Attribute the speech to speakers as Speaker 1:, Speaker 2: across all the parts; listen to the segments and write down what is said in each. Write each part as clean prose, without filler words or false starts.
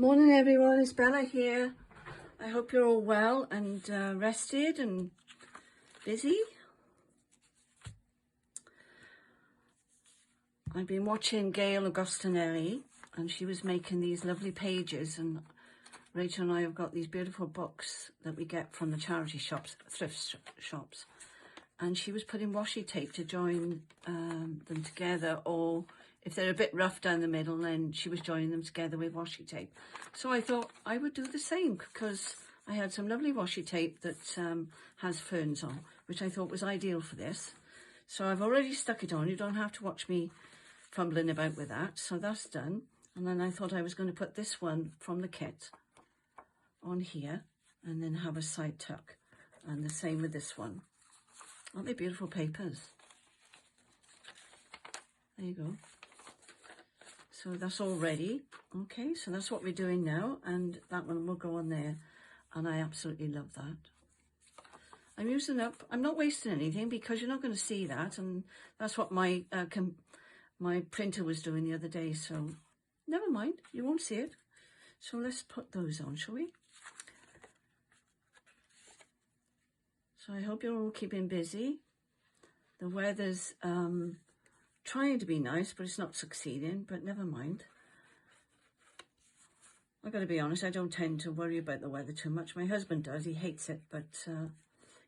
Speaker 1: Morning everyone, it's Bella here. I hope you're all well and rested and busy. I've been watching Gayle and she was making these lovely pages, and Rachel and I have got these beautiful books that we get from the charity shops, thrift shops, and she was putting washi tape to join them together, or if they're a bit rough down the middle, then she was joining them together with washi tape. So I thought I would do the same, because I had some lovely washi tape that has ferns on, which I thought was ideal for this. So I've already stuck it on. You don't have to watch me fumbling about with that. So that's done. And then I thought I was going to put this one from the kit on here and then have a side tuck. And the same with this one. Aren't they beautiful papers? There you go. So that's all ready. Okay, so that's what we're doing now, and that one will go on there, and I absolutely love that. I'm using up, I'm not wasting anything because you're not going to see that, and that's what my my printer was doing the other day, so never mind, you won't see it. So let's put those on, shall we? So I hope you're all keeping busy. The weather's trying to be nice, but it's not succeeding, but never mind. I've got to be honest, I don't tend to worry about the weather too much. My husband does, he hates it, but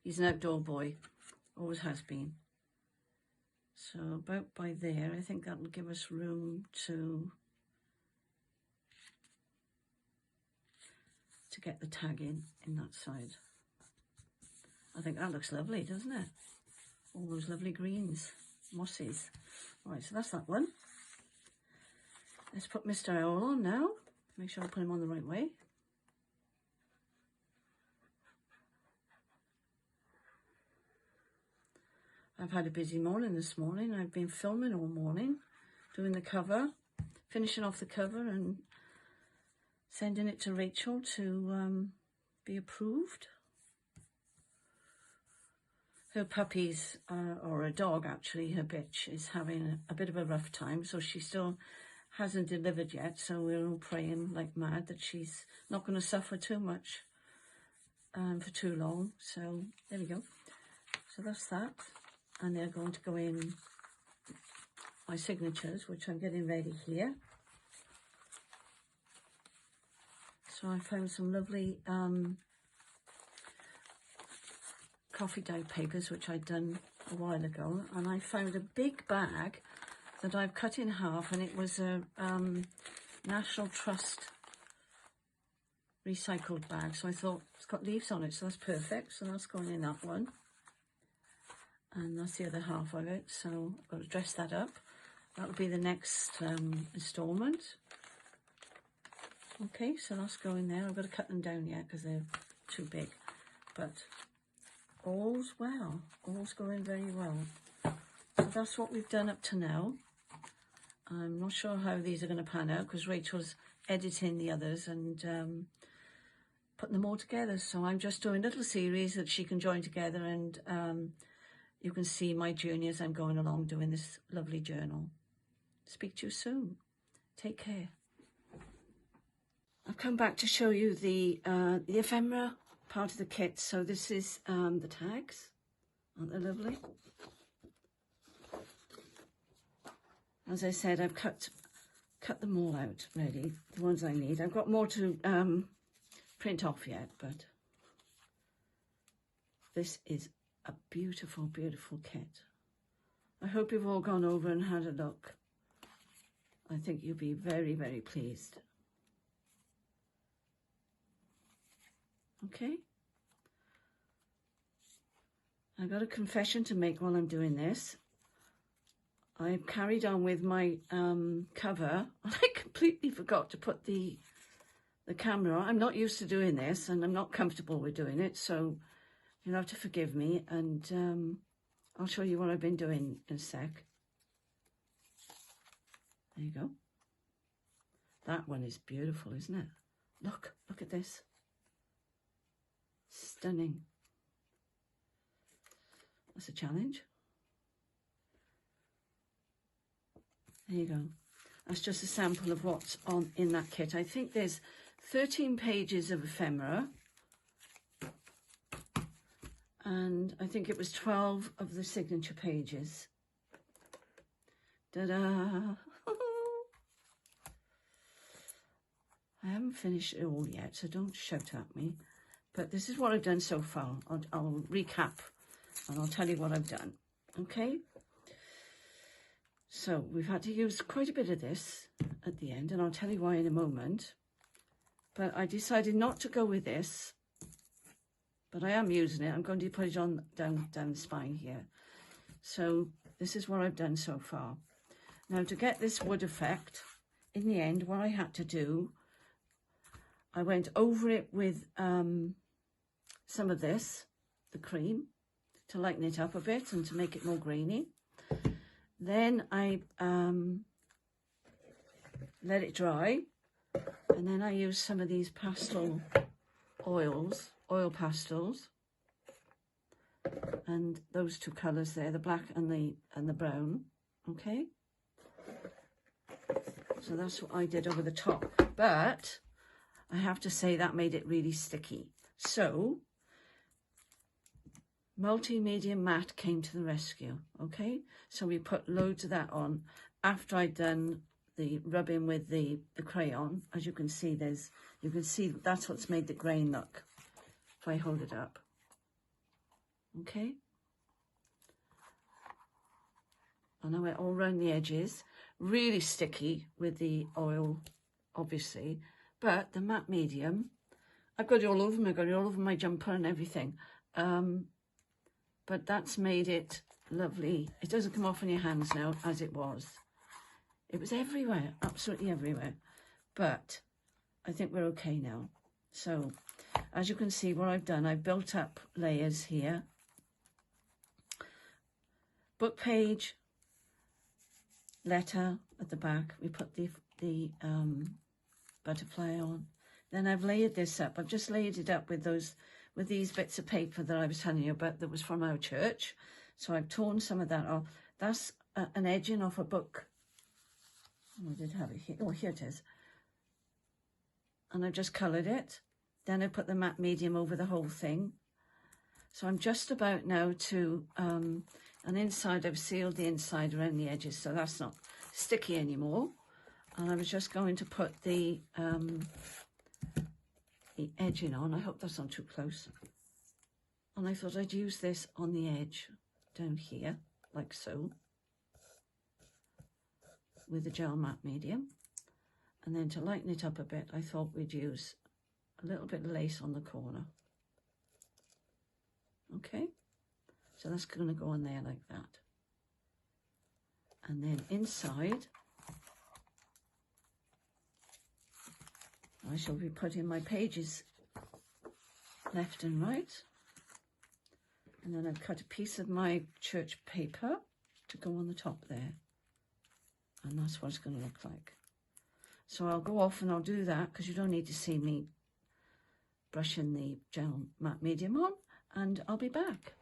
Speaker 1: he's an outdoor boy, always has been. So about by there, I think that will give us room to get the tag in that side. I think that looks lovely, doesn't it? All those lovely greens, mosses. Right, so that's that one. Let's put Mr. Owl on now. Make sure I put him on the right way. I've had a busy morning this morning. I've been filming all morning, doing the cover, finishing off the cover and sending it to Rachel to be approved. Her puppies, or a dog actually, her bitch, is having a bit of a rough time, so she still hasn't delivered yet, so we're all praying like mad that she's not going to suffer too much for too long. So there we go. So that's that, and they're going to go in my signatures, which I'm getting ready here. So I found some lovely coffee dye papers, which I'd done a while ago, and I found a big bag that I've cut in half, and it was a National Trust recycled bag, so I thought it's got leaves on it, so that's perfect. So that's going in that one, and that's the other half of it, so I've got to dress that up. That'll be the next installment. Okay, so that's going there. I've got to cut them down yet because they're too big, but all's well, all's going very well. So that's what we've done up to now. I'm not sure how these are going to pan out because Rachel's editing the others and putting them all together. So I'm just doing a little series that she can join together, and you can see my journey as I'm going along doing this lovely journal. Speak to you soon. Take care. I've come back to show you the ephemera part of the kit. So this is the tags. Aren't they lovely? As I said, I've cut them all out ready, the ones I need. I've got more to print off yet, but this is a beautiful, beautiful kit. I hope you've all gone over and had a look. I think you'll be very, very pleased. Okay. I've got a confession to make while I'm doing this. I carried on with my cover. I completely forgot to put the camera on. I'm not used to doing this, and I'm not comfortable with doing it, so you'll have to forgive me, and I'll show you what I've been doing in a sec. There you go. That one is beautiful, isn't it? Look at this. Stunning. That's a challenge. There you go. That's just a sample of what's in that kit. I think there's 13 pages of ephemera, and I think it was 12 of the signature pages. Ta-da! I haven't finished it all yet, so don't shout at me. But this is what I've done so far. I'll recap and I'll tell you what I've done. Okay? So we've had to use quite a bit of this at the end, and I'll tell you why in a moment. But I decided not to go with this, but I am using it. I'm going to put it on down the spine here. So this is what I've done so far. Now, to get this wood effect, in the end, what I had to do, I went over it with some of this, the cream, to lighten it up a bit and to make it more grainy. Then I let it dry, and then I used some of these pastel oils, oil pastels, and those two colours there, the black and the brown. Okay, so that's what I did over the top, but I have to say that made it really sticky. So Multi-Medium Matte came to the rescue. Okay, so we put loads of that on after I'd done the rubbing with the crayon. As you can see, that's what's made the grain look. If I hold it up, okay, and I went all around the edges, really sticky with the oil, obviously, but the matte medium, I've got it all over me. I've got it all over my jumper and everything. But that's made it lovely. It doesn't come off in your hands now as it was. It was everywhere, absolutely everywhere. But I think we're okay now. So as you can see, what I've done, I've built up layers here. Book page, letter at the back. We put the butterfly on. Then I've layered this up. I've just layered it up with these bits of paper that I was telling you about that was from our church. So I've torn some of that off. That's an edging off a book. Oh, I did have it here. Oh, here it is. And I've just coloured it. Then I put the matte medium over the whole thing. So I'm just about now to, and inside I've sealed the inside around the edges, so that's not sticky anymore. And I was just going to put the edging on. I hope that's not too close. And I thought I'd use this on the edge down here, like so, with the gel matte medium. And then to lighten it up a bit, I thought we'd use a little bit of lace on the corner. Okay, so that's going to go on there like that. And then inside, I shall be putting my pages left and right. And then I've cut a piece of my church paper to go on the top there. And that's what it's going to look like. So I'll go off and I'll do that because you don't need to see me brushing the gel matte medium on. And I'll be back.